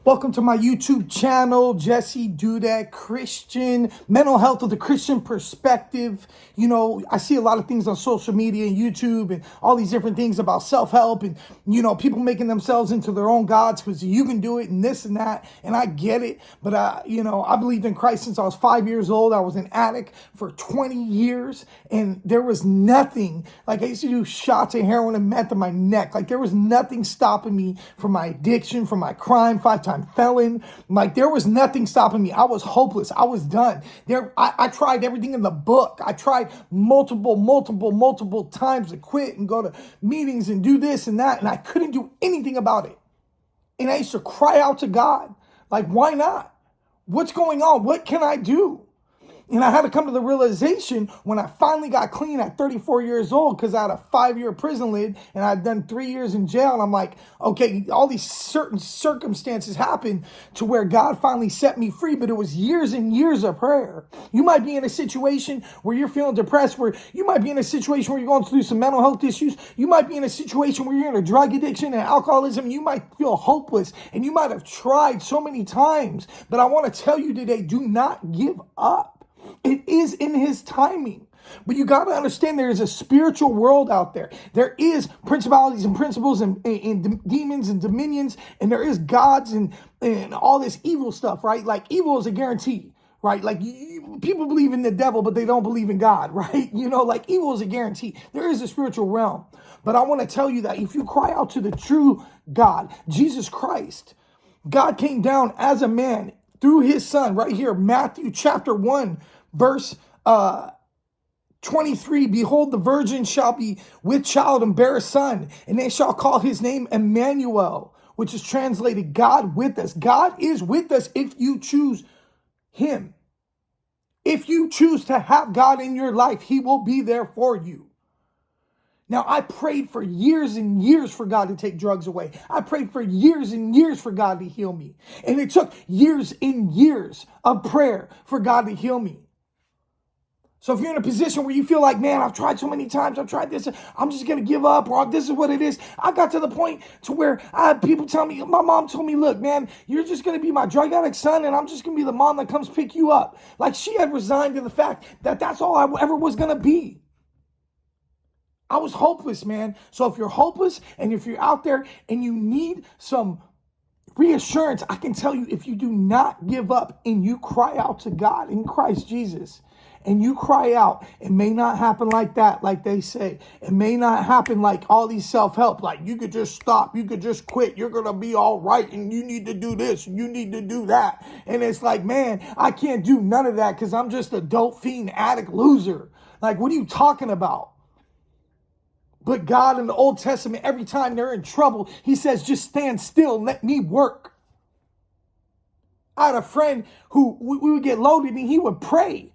Welcome to my YouTube channel, Jesse Dudek, Christian, mental health with a Christian perspective. You know, I see a lot of things on social media and YouTube and all these different things about self-help and, people making themselves into their own gods because you can do it and this and that. And I get it. But, I believed in Christ since I was 5 years old. I was an addict for 20 years and there was nothing. Like I used to do shots of heroin and meth in my neck. Like there was nothing stopping me from my addiction, from my crime, 5-time felon. Like there was nothing stopping me. I was hopeless. I was done. I tried everything in the book. I tried multiple times to quit and go to meetings and do this and that. And I couldn't do anything about it. And I used to cry out to God. Like, why not? What's going on? What can I do? And I had to come to the realization when I finally got clean at 34 years old because I had a 5-year prison lid and I'd done 3 years in jail. And I'm like, okay, all these certain circumstances happened to where God finally set me free, but it was years and years of prayer. You might be in a situation where you're feeling depressed, where you might be in a situation where you're going through some mental health issues. You might be in a situation where you're in a drug addiction and alcoholism. You might feel hopeless and you might have tried so many times. But I want to tell you today, do not give up. It is in his timing. But you got to understand there is a spiritual world out there. There is principalities and principles and demons and dominions. And there is gods and all this evil stuff, right? Like evil is a guarantee, right? Like people believe in the devil, but they don't believe in God, right? Like evil is a guarantee. There is a spiritual realm. But I want to tell you that if you cry out to the true God, Jesus Christ, God came down as a man through his son right here, Matthew chapter 1, verse 23. Behold, the virgin shall be with child and bear a son, and they shall call his name Emmanuel, which is translated God with us. God is with us if you choose him. If you choose to have God in your life, he will be there for you. Now, I prayed for years and years for God to take drugs away. I prayed for years and years for God to heal me. And it took years and years of prayer for God to heal me. So if you're in a position where you feel like, man, I've tried so many times, I've tried this, I'm just going to give up, or this is what it is. I got to the point to where I had people tell me, my mom told me, look, man, you're just going to be my drug addict son, and I'm just going to be the mom that comes pick you up. Like she had resigned to the fact that that's all I ever was going to be. I was hopeless, man. So if you're hopeless and if you're out there and you need some reassurance, I can tell you, if you do not give up and you cry out to God in Christ Jesus, and you cry out, it may not happen like that, like they say. It may not happen like all these self-help, like you could just stop, you could just quit, you're going to be all right, and you need to do this, and you need to do that. And it's like, man, I can't do none of that because I'm just a dope fiend addict loser. Like, what are you talking about? But God in the Old Testament, every time they're in trouble, he says, just stand still and let me work. I had a friend who we would get loaded and he would pray.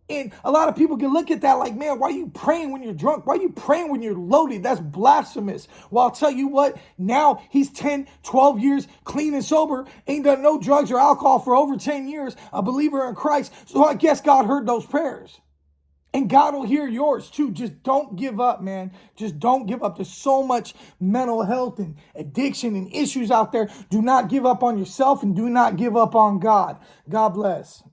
And a lot of people can look at that like, man, why are you praying when you're drunk? Why are you praying when you're loaded? That's blasphemous. Well, I'll tell you what, now he's 10, 12 years clean and sober, ain't done no drugs or alcohol for over 10 years, a believer in Christ. So I guess God heard those prayers. And God will hear yours too. Just don't give up, man. Just don't give up. There's so much mental health and addiction and issues out there. Do not give up on yourself and do not give up on God. God bless.